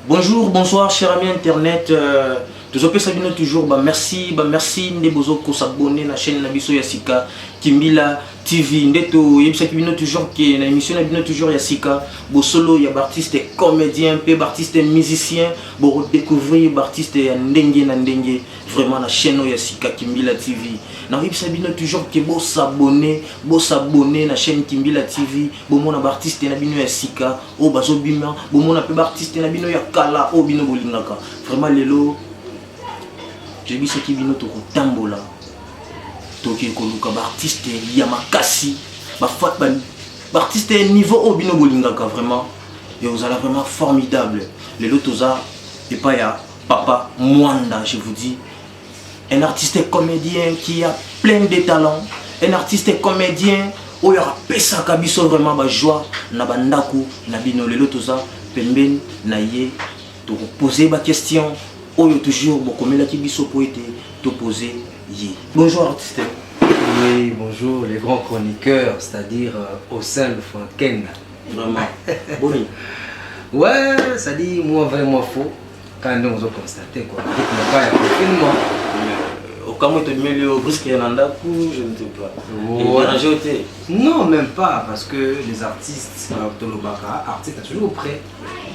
Bonjour, bonsoir, chers amis internet. Toujours, merci, de vous s'abonner à la chaîne Nabiso Yassika, Kimbila TV. Ndeto, yebisa toujours qui na émission na toujours Yassika. Bo solo ya artiste comédien, peu artiste musicien, bo découvrir artiste ya ndenge na ndenge. Vraiment la chaîne Yassika Kimbila TV. Na yebisa toujours que bo s'abonner à la chaîne Kimbila TV. Bo mona artiste na bino Yassika, o bazo bima, bo mona peu artiste na bino ya kala, o bino bolingaka. Vraiment lelo je dis ce qui vient tout tambola toki koluka artiste yamakasi artiste niveau obino bolingaka vraiment et vous allez vraiment formidable les lotoza et pas ya Papa Mwanda. Je vous dis un artiste comédien qui a plein de talents, un artiste comédien où il y aura pesa kabiso vraiment ba joie na bandaku na bino les lotoza pembeni na ye to poser ba question. Oyo toujours bokomela ki biso po ete to poser ye. Bonjour artiste. Oui, bonjour les grands chroniqueurs, c'est-à-dire au sein de Franken. Vraiment. Boni. Ouais, ça dit moi vrai moi faux. Quand nous avons constaté quoi. Il pas confinement. Au cas où tu mets le brisque nandaku, je ne sais pas. Ouais. Non, même pas parce que les artistes artistes sont toujours prêts.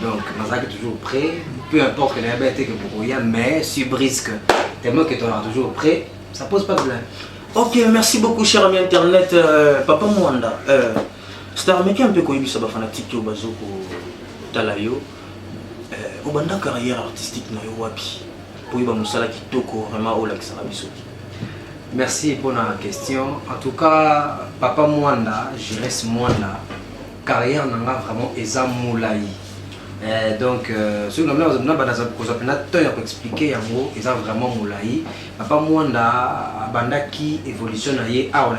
Donc, Mazak est toujours prêt, peu importe que les été que pour rien, mais si brisque, tellement que tu es toujours prêt, ça pose pas de problème. Ok, merci beaucoup, cher ami internet. Papa Mwanda, c'est un mec un peu comme ça, fanatique au bazoko talayo. Au banda carrière artistique na yo wapi. Pour y musala kitoko vraiment au lac Sarabiso. Merci pour la question. En tout cas, Papa Mwanda, je reste Mwanda. Carrière n'a vraiment Eza Moulaï. Donc, ce que nous avons expliqué, ils ont vraiment moulaï. Papa Mwanda, banda qui évolution à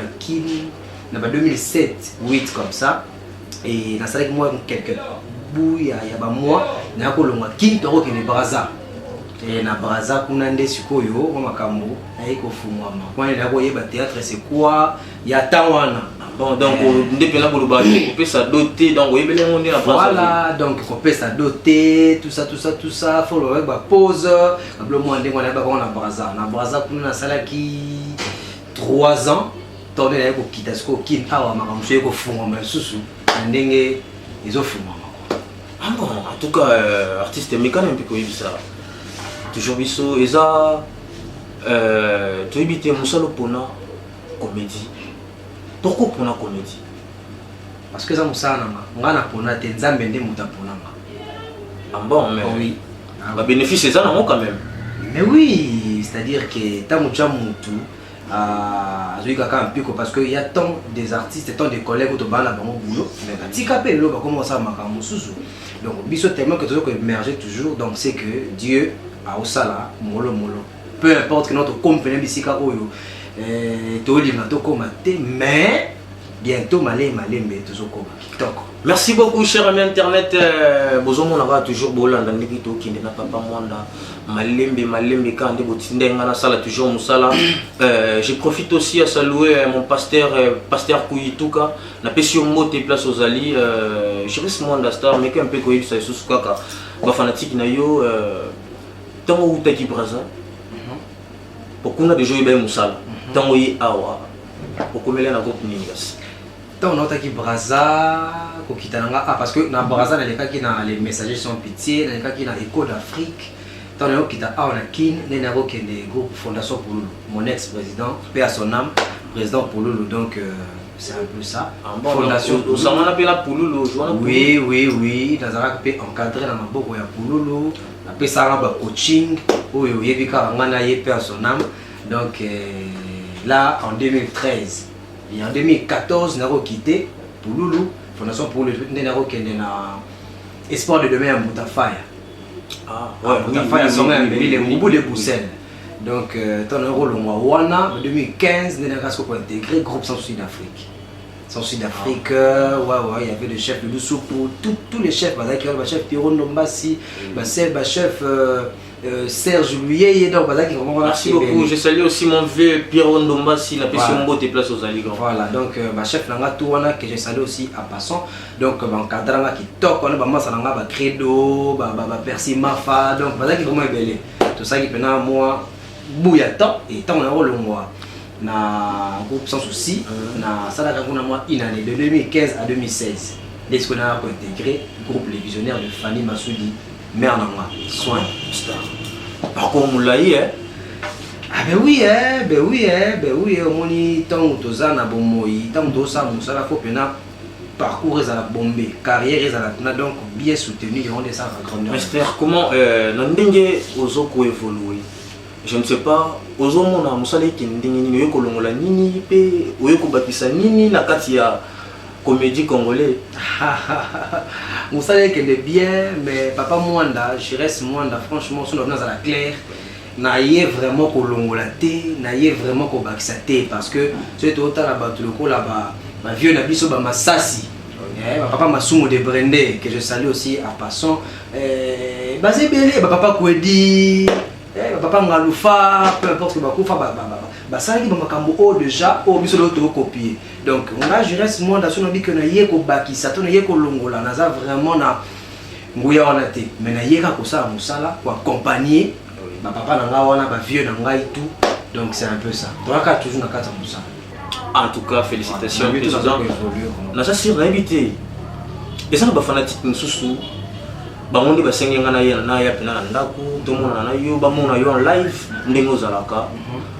2007, 8 comme ça. Et dans ce moi quelques bouilles, il y a moi, il y a qui est Braza. Et na Braza, kunande sikoyo, on m'a camou, aïko fumwa. Quand il y a théâtre, c'est quoi? Il y a Tawana. Bon, donc, on peut s'adoter, donc, voilà, donc, on peut s'adoter, tout ça, il faut le pause. Le moins de on a Braza. On a Braza pour une salle qui 3 ans, tourné avec le Kitasco, qui a un monsieur qui fumé, mais sous-sous, ils ont fumé. Ah bon, en tout cas, artiste mécanique, un peu comme ça. Toujours biso, et ça, tu habites Moussalo Pona, comédie. Pourquoi pour la comédie? Parce que ça me semble que on a pour la tête zambende muta pour la. Ah bon, mais oui. Le bénéfice c'est ça non quand même. Mais oui, c'est-à-dire que tamucha mutu parce qu'il y a tant des artistes, tant des collègues qui ont boulot, mais quand on commence à donc biso tellement que toujours émerger toujours, donc c'est que Dieu a au sala molo peu importe que notre compagnie bisika oyo mais bientôt malé mais toujours comme TikTok. Merci beaucoup cher ami internet. Bozomo on va toujours bolanda ndikito kinde na Papa Mwanda malembe kande botindenga na sala toujours musala. Je profite aussi à saluer mon pasteur Kuyituka na pesio mote place aux ali. Je reste Mwanda star mais un peu koyi ça sous kaka ba fanatique na yo tango utaki braza. Pourquoi on a déjà eu bien musala. Tango yi awa. Okomela na groupe ningas. Tant on a qui Braza, parce que dans Braza, les messagers sont pitié, dans les cas qui na écho d'Afrique, tant on a qui a kin, les groupes Fondation Pouloulou, mon ex-président, paix à son âme, président Pouloulou, donc c'est un peu ça. Fondation Pouloulou, on appelle la Pouloulou, oui, dans un peu encadré dans ma boîte, il y a Pouloulou, après ça, on a coaching, où il y a paix à son âme, donc là en 2013. Et en 2014, nous avons quitté Pouloulou, Fondation Pouloulou, nous avons quitté Espoir de demain à Moutafaya. Ah, ouais, Moutafaya, c'est un bout de Bruxelles. Donc, dans le rôle en 2015, nous avons intégré le groupe Sans Sud-Afrique. Sans Sud-Afrique, il y avait le chef de Loussou pour tous les chefs, le chef Piron Lombassi, le chef Serge Luyeye, donc voilà qui vraiment. Merci beaucoup. Je salue aussi mon vieux Pierre Ndomba si la personne beau tes places aux alligants. Voilà, donc ma chef Nanga Touana que je salue aussi à passant. Donc mon cadre qui toque, on a maman Nanga ba credo, ba Percy Mafa, donc voilà qui vraiment est belle. Tout ça qui pendant moi bouilla temps et tant on a le mois. Na groupe sans souci, na sala kuna moi une année de 2015 à 2016. Dès qu'on a intégré le groupe Les Visionnaires de Fanny Massoudi, mère Nanga, soin star. Par contre, Moulaï, hein? Ah ben oui, au moins, tant que tu as un bon mot, tant que tu as un bon parcours à la bombe, carrière à la donc bien soutenu durant des années grandeur. Mais comment Nandenge Ozoko évoluer? Je ne sais pas, Ozomona Moussale qui ndenge ni kolongola nini pe oyeko batisa nini na kati ya comédie congolais. Moussale qui est bien, mais papa Mwanda, je reste Mwanda, franchement, son nom à la claire. Naïe vraiment kolongola té, naïe vraiment ko bakisa té parce que c'est autant là-bas tout le coup là-bas, ma vieux nabiso ba masasi. Papa Masumo de Brendé que je salue aussi à passant. Basé belé, papa Kwedi, papa Ngalufa, peu importe que bakufa ça qui makambo o déjà au biso l'auto copier. Donc on a je reste moi dans son avis que naïe ko bakisa, to naïe ko longola, naza vraiment na nguya wana té, mais naïe ka ko ça musala ko accompagner papa nanga wana ba vieux nanga et tout. Donc c'est un peu ça. Donc là toujours na kata musala. En tout cas, félicitations président. Na ça sur l'invité. Et ça ba fanatique nsusu. Ba mondi ba sengenga na ya pina ndako, to mona na yo ba mona yo en live ndengo zalaka.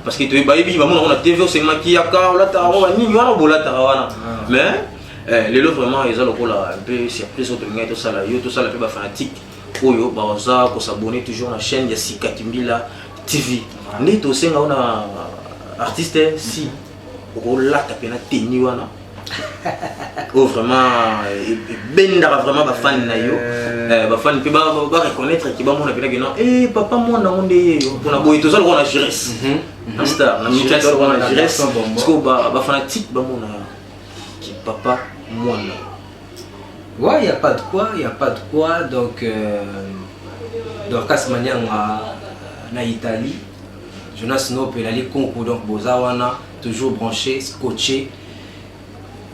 Parce que tu ba yebi ba mona na TV c'est makiaka la ta wa ni yo na bola ta wana. Mais les lots vraiment ils ont un peu surprise autre ngait tout ça là, yo tout ça la pe ba fanatique. Oyo ba waza ko s'abonner toujours la chaîne ya Sika Kimbila TV. Ndi to senga ona artiste si là tapena teni wana oh vraiment benda vraiment ba fan na yo ba fan pe ba reconnaître ki ba mona pena que non papa moi na onde yo pona boy to ça on a Jires star na mutuelle on a Jires parce que ba fanatique ba mona ki papa moi na ouais y a pas de quoi donc Dorcas Manyanga na Italie Jonas Nope la concours donc bozawana toujours branché, scotché.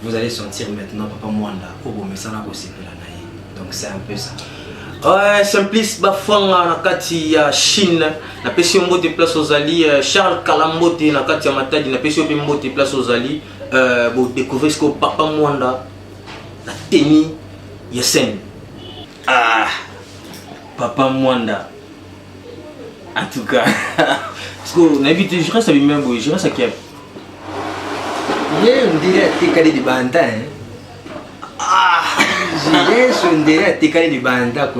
Vous allez sentir maintenant papa Mwanda au beau message donc c'est un peu ça. Ouais, Simplice Bafanga na kati ya Chine na pesi mbote place aux alliés Charles Kalambote na kati ya Matadi na pesi mbote place aux alliés bo découvrir ce que papa Mwanda na teni ya scène. Ah papa Mwanda en tout cas parce que n'habite je reste avec même boy je reste à Kiev. On dirait Tikali du Banda. On dirait Tikali du Banda.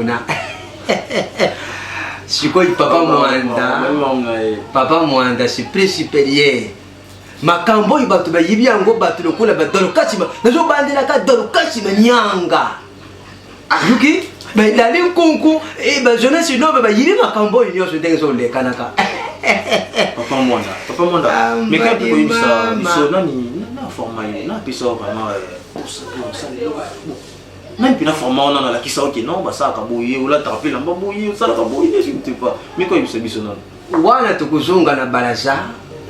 C'est quoi papa Mwanda? Papa Mwanda, c'est plus supérieur. Makambo il batu ba yibi yango batu lokola ba Dorcas ba nazo bandela ka Dorcas ba nyanga. Yuki ba dali konko et ba jeunesse no ba yibi makambo il se dengo le kanaka. Papa Mwanda. Mais quand tu vois ça, biso nani na format na biso vraiment pour ça. Même puis na format on a la kisa OK non ba ça ka boyer ou la taper la ba boyer ça la ka boyer je ne sais pas. Mais quand il biso non. Wana tukuzunga na balaza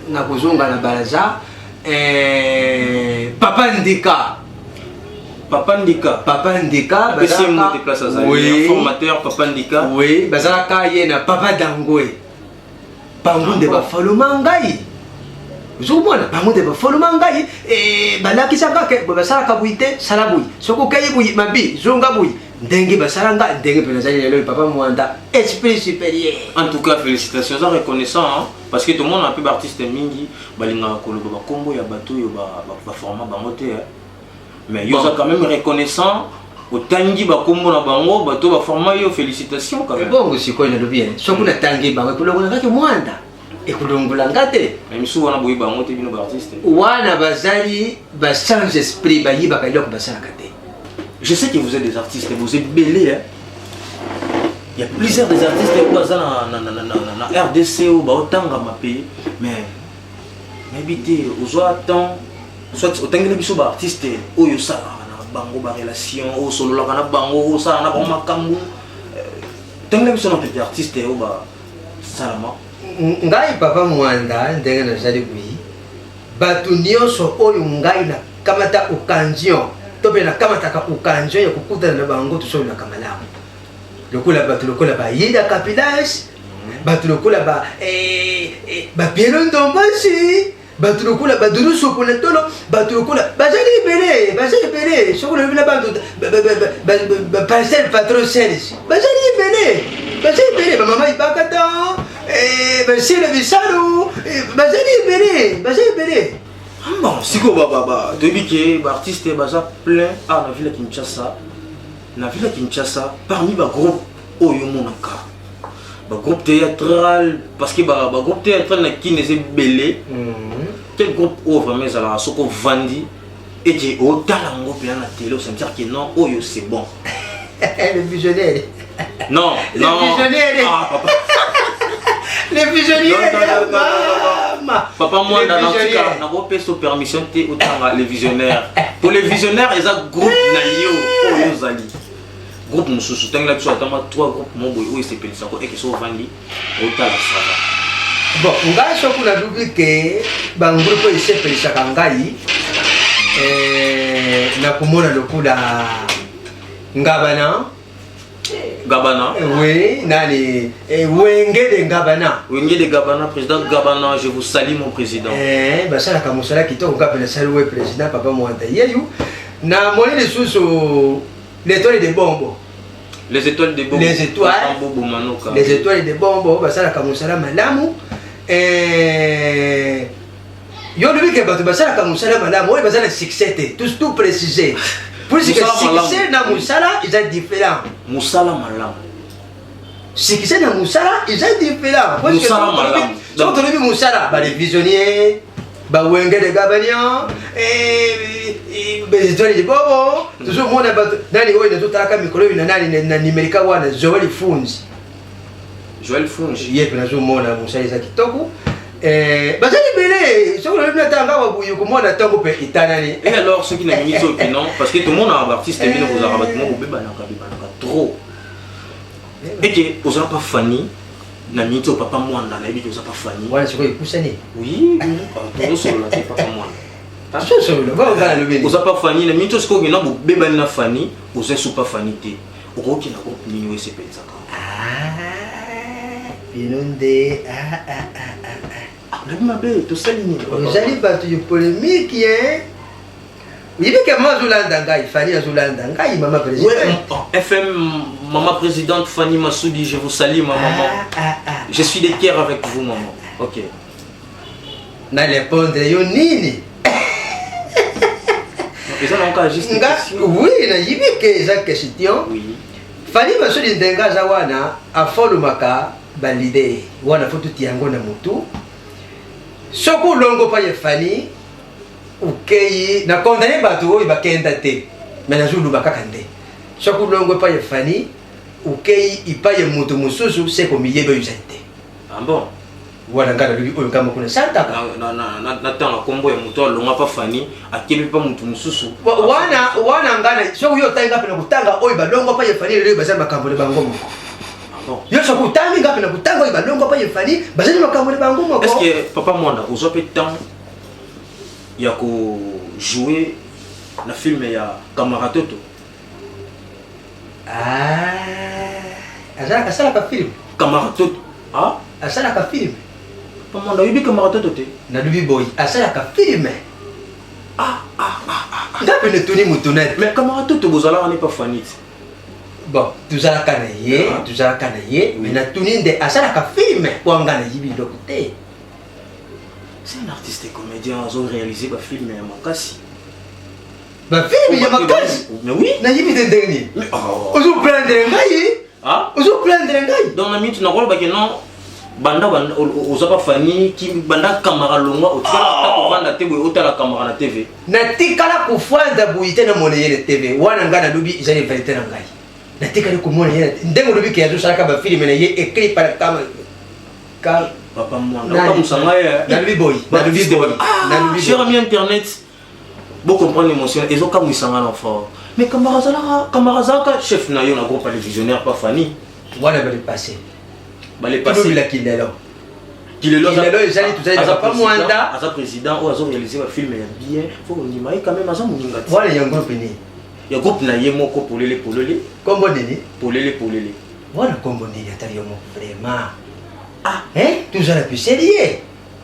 na kuzunga na balaza Papa Ndika bazalaka déplace à Zali formateur Papa Ndika oui bazalaka ye na Papa Dangwe bango de bafaluma ngai zomona bango de bafaluma ngai balakisaka ke basalaka buite sala bui soko kayi bui mabi zonga bui ndenge basalanga ndenge pena zali lelo Papa Mwanda esprit supérieur. En tout cas félicitations ça reconnaissant hein, parce que tout le monde a un peu d'artiste mingi balinga koloba ba kombo ya bato yo ba format bango te mais yo ça quand même reconnaissant au tangi ba kombo na bango bato ba format yo félicitations quand même. Bon aussi quoi ne bien soko na tangi bango kolongola ka Mwanda ekulongola ngate même si wana boyi bango te bino ba artiste wana bazali ba change esprit ba yiba ka loko basalaka te. Je sais que vous êtes des artistes, vous êtes belés. Hein? Il y a plusieurs des artistes qui sont dans RDC ou autant dans ma pays. Mais habitez aux autant, soit autant que les artistes, ou yo ça bango ba relation, ou solo la kana bango, ou ça na ba makambu. Tant que les artistes ou ba Salama. Ngai papa Mwanda ndenge nazali bui. Batu nyonso oyo ngai na kamata occasion. Tobe na kamata ka occasion ya kukutana na bango tusolo na kamalamu. Lokola batu lokola ba Yida Kapilas. Batu lokola ba Pierre Ndombasi. Batu lokola ba Doudou Soponatolo. Batu lokola bazali belé. Soko na bina bantu pastel patron service. Bazali belé. Ba mama ibakata. C'est le Bissalo, Bazali Bélé. Bon, si vous avez des artistes plein à la ville de Kinshasa, parmi les groupes Oyomonaka, le groupe théâtral, parce que le groupe théâtral qui n'est belé, quel groupe ouvre mais alors ce qu'on vendit et qui est au talent au la télé, ça veut dire que non, Oyo c'est bon. Le visionnaire. Non, non. Ah, papa. Les visionnaires. Papa, moi, dans le cas, n'a pas sous permission de autant les visionnaires. Pour les visionnaires, ils ont groupe Nayo, Oyozali. Groupe Moussou, tant que tu as trois groupes, mon boy, où c'est pénissant, et qui sont vendus, autant ça va. Bon, on va se faire la double que, un groupe qui s'est pénissant Kangai, na kumona le coup la Ngabana. Gabana. Oui, nani. Wenge de Gabana. Wenge de Gabana, président Gabana, je vous salue mon président. Bah ça la kamusala qui toka pe saluer président papa Mwanda. Yeyu na moni les sous l'étoile de Bombo. Les étoiles de Bombo. Les étoiles. Les étoiles de Bombo, bah ça la kamusala malamu. Yo lui que bah ça la kamusala malamu, ouais bah ça le succès tout précisé. Pour ce que succès na musala, ils sont différents. Musala malam. Succès na musala, ils sont différents. Musala malam. Donc on a vu musala, bah les visionnaires, bah Wenge de Gabanian, les étoiles de Bobo. Toujours moi na nani oyo na tout la kamikolo na nani na nimerika wana Joel Funzi. Joel Funzi. Yep na zo mona musala za kitoko. Bazali belé, ce qu'on a vu natanga wabuyu komona tango pe itanani. Et alors ceux qui n'ont mis ça opinion parce que tout le monde a un artiste et bien vous avez moi bébé na trop. Et que vous n'avez pas Fanny na mis au papa Mwanda na bitu pas Fanny. Voilà c'est quoi kusani. Oui, tout sur la papa Mwanda. Attention sur le va va le vous n'avez pas Fanny na mis tout ce qu'on a bébé na Fanny, vous êtes sous pas Fanny té. Au gros qui n'a pas minué c'est pensa. Ah, binonde ma belle, tout ça ligne. Vous allez battre une polémique, hein? Il dit que moi, Zoulandangaï, Fanny Zoulandangaï, maman présidente. Ouais, FM, maman présidente Fanny Massoudi, je vous salue, ma maman. Je suis de cœur avec vous, maman. Ok. Na répondre, yo nini? Ils ont encore juste une question. Oui, na yibi que za question. Oui. Fanny Massoudi ndenga zawana, a folo maka, balide, wana foto tiango na mutu. Soko longo pa Fanny ukei na condamné bato oyo bakenda te mais na zulu bakakande soko longo pa Fanny ukei ipaye mutu mususu seko miyebe yuzante. Ah bon? Wana ngana bibi oyo kama kuna santa na tanga kombo ya mutu alonga pa Fanny akebi pa mutu mususu wana ngana soko yo tanga pe na kutanga oyo balongo pa Fanny lelo bazali makambole bango. Yo so kutangi ngapi na kutanga iba longo pa Fanny bazali makambo bango moko. Est-ce que papa Mwanda vous avez temps ya ko jouer na film ya Camaratoto? Azala kasala ka film Camaratoto. Ah? Asala ka film. Papa Mwanda yibi Camaratoto te. Na dubi boy asala ka film. Ngapi ne tuni mutunet. Mais Camaratoto bozala on n'est pas Fanny. Bon, tout ça canaillé, mais na tuninde asala ka film pour ngana yibi dokute. C'est un artiste et comédien, ils ont réalisé un film à Makassi. Un film à Makassi? Mais oui. Na yibi de dernier. Mais oh. Ozo prendre ngai? Ah? Ozo prendre ngai? Dans la minute na rôle que non banda oza pas Fanny qui banda camera longa au tika ko vanda te boy otala camera na TV. Na tikala ko fanda buite na moneye TV. Wana ngana lubi izali valite na ngai. Na tikala ko moneye ndengo lubi ke azo sala ka ba film na ye écrit par camera. Papa Mwanda, boy. Cher ami internet, vous comprenez l'émotion, ils ont comme ils l'enfant. Mais Kamarazaka, chef Nayo, n'a pas les visionnaires, pas Fanny. Voilà le passé. Bale passé la Kilelo. Kilelo ezali tuzali na papa Mwanda. Asa président ou azo réaliser un film ya bien. Faut on imagine quand même asa muninga. Voilà yango peni. Ya groupe na ye moko polele. Kombo nini? Polele. Voilà kombo nini atali yomo vraiment. Ah, hein? Tout ça la plus sérieux.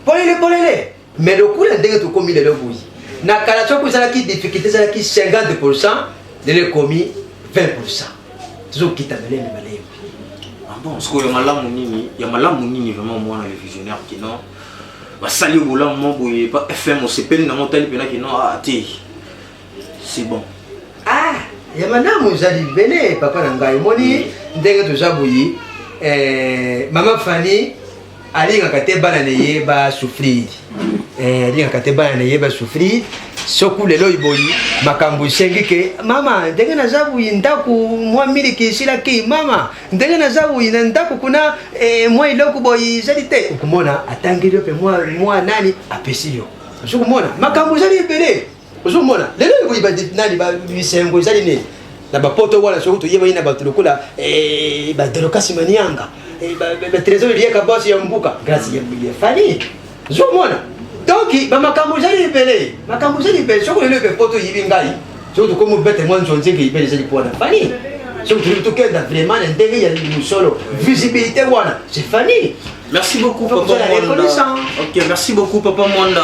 Polele. Mais le coup ndenge to komi lelo buyi. Na kala choko zala ki difficulté zala ki 50% de le komi 20%. Toujours qui t'amène malé. Ah bon, parce que ya malamu nini vraiment moi na les visionnaires qui non. Ba sali bola mo boye pas FM on s'appelle na montagne pena qui non ah té. C'est bon. Ah, ya manamu zali bene papa na ngai moni ndenge to zabuyi mama Fanny alingaka te bana na ye ba souffrir alingaka te bana na ye ba souffrir soku lelo iboyi makambo sengi ke mama ndenge na zabuyi ndaku mwa miliki silaki mama ndenge na zabuyi na ndaku kuna mwa iloko boyi zali te ukumona atangiri pe mwa nani apesi yo ukumona makambo zali bele ukumona lelo iboyi ba nani ba bisengo zali ne na bapoto wala sokuto yeba ina batulukula ba delokasi manianga ba trésor lieka boss ya mbuka grâce ya Fanny zomona donc ba makambo zali pele soko lelo pe poto yibi ngai sokuto komo bete mwanzo nzenge ibele zali pona Fanny sokuto to kenda vraiment ndenge ya musolo visibilité wana c'est Fanny. Merci beaucoup papa Mwanda. OK, merci beaucoup papa Mwanda.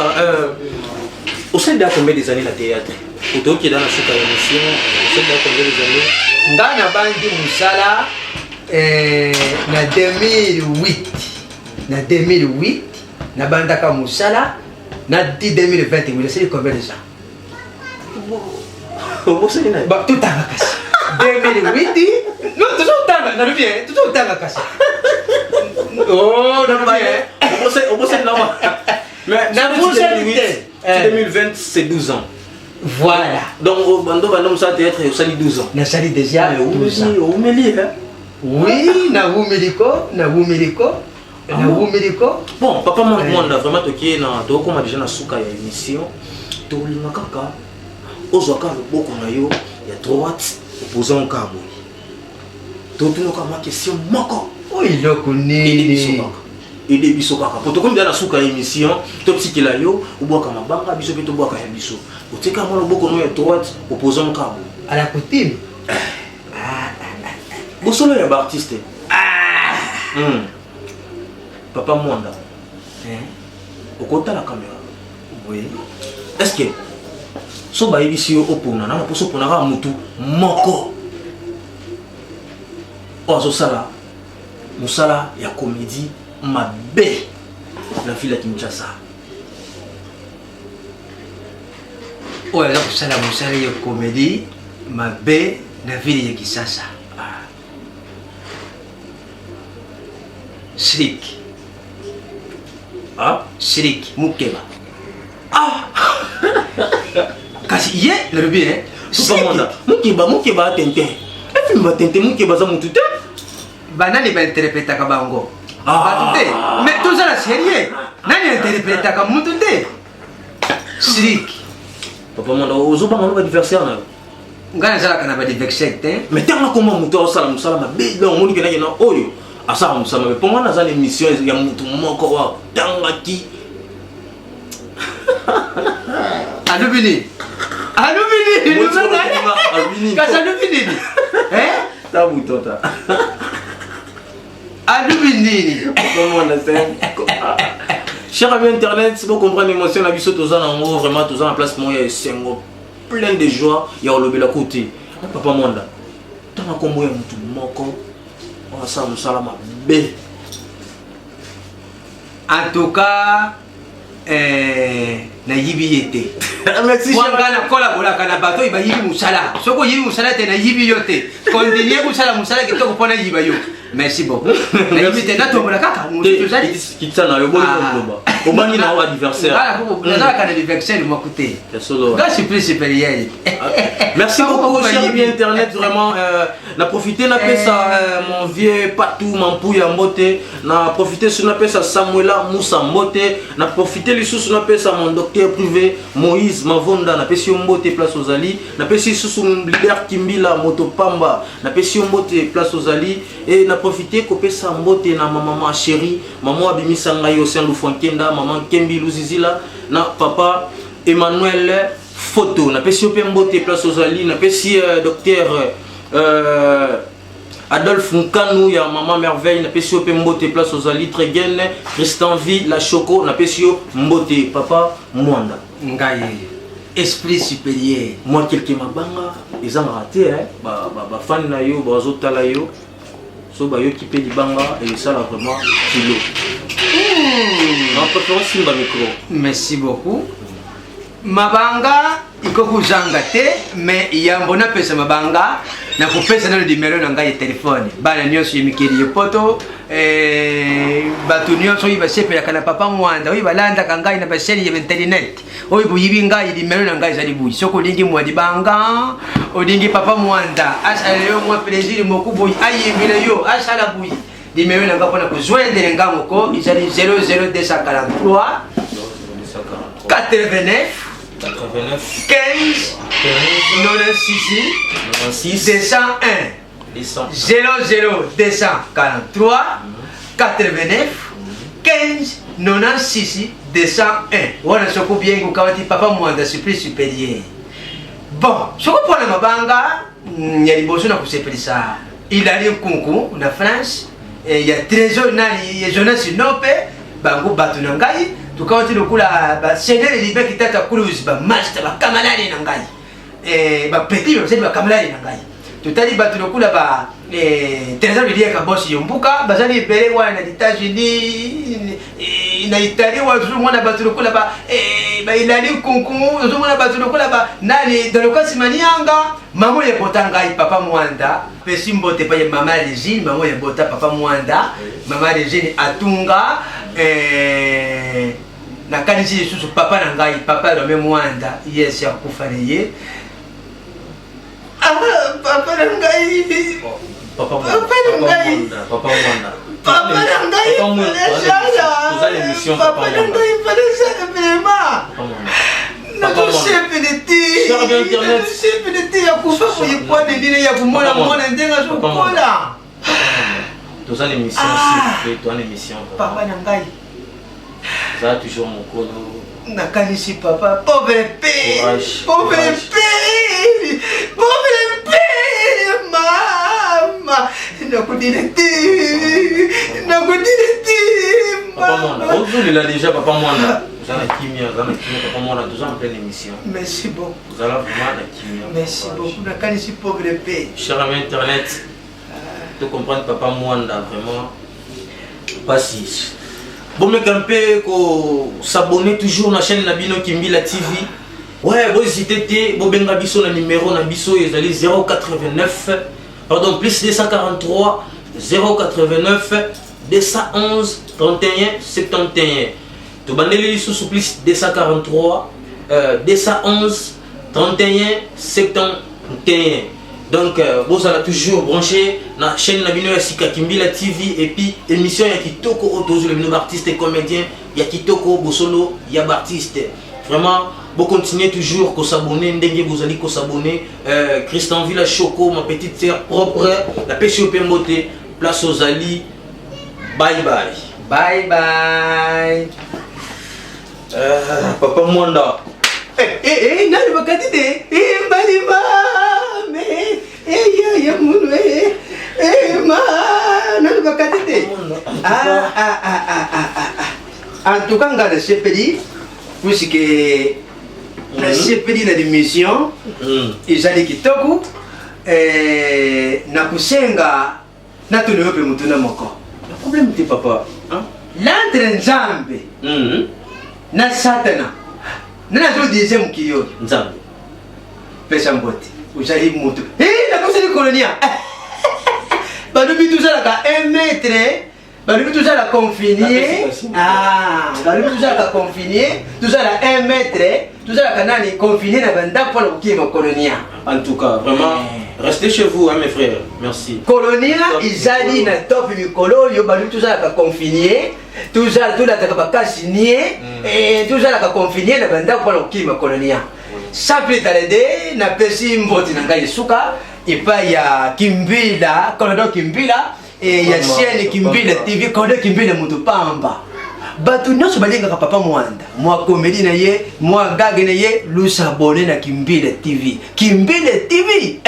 Au sein de combien des années la théâtre? Auto qui est dans la suite à l'émission, au sein de combien des années? Ndana bandi musala na 2008. Na 2008, na bandaka musala na 2028, c'est combien de ça? Bah tout à l'heure. 2008, non, toujours tanga, na bien, toujours tanga kasa. Oh, na bien. On bosse là. Mais na 2020, c'est 12 ans. Voilà. Donc, au bando, ça doit être 12 ans. Na sali déjà 12 ans. Oui, na wumiliko. Bon, papa Mwanda vraiment toki na toko ma déjà na suka ya émission. Tolinga kaka. Ozwaka loboko na yo ya droite opposant kabo. Totunoka ma question moko. Oui, loko nini. Ede biso kaka poto comme dans la souka émission to psikila yo ubwaka mabanga biso pe to bwaka ya biso otika mo loboko no ya droite opposant kabo à la coutume bosolo ya ba artiste papa Mwanda okota la caméra oui est-ce que so ba yebisi yo opona na poso pona ka mutu moko ozo sala musala ya comédie ma belle la fille à Kinshasa. Oh là ça la musala ya comédie ma belle la ville ya Kinshasa. Shrik. Ah, Shrik Mukeba. Ah. Kasi ye le bien. Mukeba tente. Et puis tente Mukeba za mutu te. Banani ba interpreta ka bango. Batute, mais tout ça là sérieux. Nani interpreta ka mutu te. Shrik. Papa Mwanda ozo ba ngalo adversaire na. Ngana zala kana ba diversect hein. Mais tellement comment mutu osala musala ma be donc moni kena kena oyo. Asa musala mais pour moi na za émission ya mutu moko wa tangaki. Alubini. Kasa alubini. Hein? Ta butota. Alubini. Comment on a fait? Cher ami internet, si vous comprenez l'émotion, la vie saute aux en haut, vraiment tous en place, moi, il y a plein de joie, il y a le côté. Papa Mwanda, tant que moi, il y a tout moko, on a ça, on a ma bé. En tout cas, na yibi yete. Merci. Wangana collaborer kana bato iba yibi musala. Soko yibi musala te na yibi yote. Continuer musala kitoko pona yiba yo. Merci beaucoup. Na yibi te na tombola kaka. Kitsa na yo boli komba. Au moins il a un anniversaire. Voilà, un anniversaire, il m'a coûté. Là, c'est plus supérieur. Merci beaucoup, cher ami Internet. Vraiment, n'a profité, n'a fait ça, mon vieux Patou, mon pouille en beauté. N'a profité, n'a fait ça, Samuela Moussa Mbote. N'a profité, les sous, n'a fait ça, mon docteur privé, Moïse Mavonda. N'a fait si on beauté, place aux Ali. N'a fait si sous son leader Kimbila, Motopamba. N'a fait si on beauté, place aux Ali. Et n'a profité, copé sa mbote, na maman chérie, maman Abimi Sangayo, Saint-Loufonkenda, maman Kembi Luzizila, na papa Emmanuel Photo. N'a fait si on mbote, place aux Ali. N'a fait si docteur Adolphe Nkanou, ya maman merveille, n'a fait si on mbote, place aux Ali. Très bien, Christian V, la Choco, n'a fait si on mbote, papa Mwanda. Ngaye. Esprit supérieur. Moi, quelqu'un m'a banga, ils ont raté, hein. Fan na yo, bazota la yo. So ba yo qui paye du banga et ça là vraiment kilo. En préférence Simba micro. Merci beaucoup. Mabanga iko kuzanga te mais yambona pesa mabanga na kupesa na numéro na ngai téléphone. Bana nyonso yimikiri yopoto batu nyonso iba sepe kana papa Mwanda oyi balanda kangai na baseli ya internet. Oyi buyibi ngai numéro na ngai zali buyi. Soko lingi mwadi banga odingi papa Mwanda asa leo mwa plaisir mokubo ayibile yo asa la buyi. Numéro na ngapona kuzoendele ngango ko izali 00243 89 15 96 201 00243 89 15 96 201. Voilà ce que bien que quand papa Mwanda surpris supérieur. Bon, ce que pour la mabanga, il y a des besoins pour se faire ça. Il a un concours en France, il y a trésor, il y a Jonas Nope, Bango Batunangai. Tu quand tu le coup là, Seigneur et Libé qui t'a cruise, master, camarade Nangai, petit, c'est le camarade Nangai. Tu t'as dit battu le coup là-bas, trésor de l'IA Kabos Yombuka, Bazali Béré, ou en États-Unis, na Italie, ou on a battu le coup là-bas, il a dit concours, on a battu le coup là-bas, Nani, dans le cas Simanianga, maman est Botangai, papa Mwanda, Pessimbo te paye maman Régine, maman est Bota, papa Mwanda, maman Régine Atunga, na kanisi susu papa na ngai papa lo Mwanda yes ya kufareye papa na ngai papa Mwanda papa na ngai papa na ngai ça vraiment notre chef de thé ya kufa kwa nini ya kumona mona ndenga zo kola tous les émissions s'il vous plaît, toi émission papa na ngai ça toujours mon colo. Nakanisi papa, pauvre père, Courage. pauvre père, pauvre père, maman. Papa Mwanda, il a déjà papa Mwanda. Vous avez papa Mwanda, tous en pleine émission. Merci beaucoup. Vous allez vraiment la kimia. Merci beaucoup. Nakanisi pauvre père. Cher ami internet, de comprendre papa Mwanda vraiment pas si. Bon me camper ko s'abonner toujours na chaîne Nabino Kimbila TV. Ouais, vous hésitez, vous benga biso na numéro na biso ezali 089 pardon plus 243 089 211 31 71. To bandeli lisusu plus 243 211 31 71. Donc, vous allez toujours brancher la chaîne Nabino Yasika Kimbila TV et puis émission Yakitoko Otozo, le artiste et comédien Yakitoko Bosolo Yab artiste. Vraiment, vous continuez toujours à s'abonner, vous allez s'abonner. Christian Villa Choco, ma petite sœur propre, la pêche au Pembote, place aux Ali. Bye bye. Bye bye. Papa Mwanda. Nani bakatide? Malima. Ya munu nani bakatide? En tout cas, ngana sepeli puisque la sepeli na émission izali kitoko na kusenga na tuneope mutuna moko. Le problème c'est papa, hein? L'entre Nzambe na Satana. Nana zo deuxième kiyo Nzambe. Pesa mbote. Uzali mutu. Na kuseli kolonia. Bado bitu sala ka 1 mètre Balobi tout ça la confiner. Ah, balobi tout ça la confiner. Tout ça la 1 mètre. Tout ça la canal confiner na banda pour le qui colonia. En tout cas, vraiment, restez chez vous, hein, mes frères. Merci. Colonia, ils allaient na top mikolo, yo balobi tout ça la confiner. Tout ça, tout la taka signer. Et tout ça la confiner na banda pour le qui colonia. Ça peut t'aider, na pesi mboti na ngai suka. Et pas il y a Kimbila, Konodo Kimbila. Et il y a chaîne Kimbila TV, Konodo Kimbila Mutupamba. Batu nyonso balinga ka papa Mwanda. Moi comédie na ye, moi gag na ye, lu s'abonner na Kimbila TV. Kimbila TV.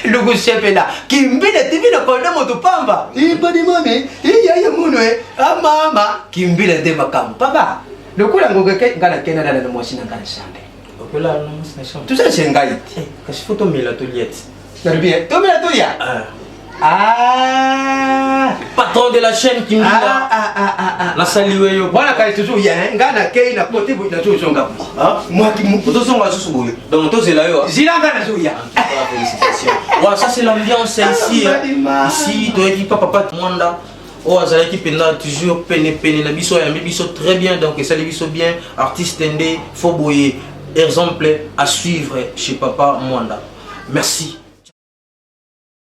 Lugu sepela. Kimbila TV na Konodo Mutupamba. Badi mami, ya munwe. Ah mama, Kimbila de makam. Papa, le kula ngokeke ngana kena na na mwasi na kana sambe. Tout ça c'est un gars. Qu'est-ce que tu mets la toliette? C'est bien. Tu mets la toliette. Ah. Patron de la chaîne qui me dit la saluer yo. Voilà quand toujours il y a un gars na kei na côté bu na toujours songa. Ah, moi qui mu to songa sous boye. Donc to c'est là yo. Zilanga na zuya. Félicitations. Ouais, ça c'est l'ambiance ici. Ici, toi qui papa Mwanda. Oh, ça qui pena toujours peine na biso ya biso très bien donc ça les biso bien artiste ndé faut boyer. Exemple à suivre chez Papa Mwanda. Merci.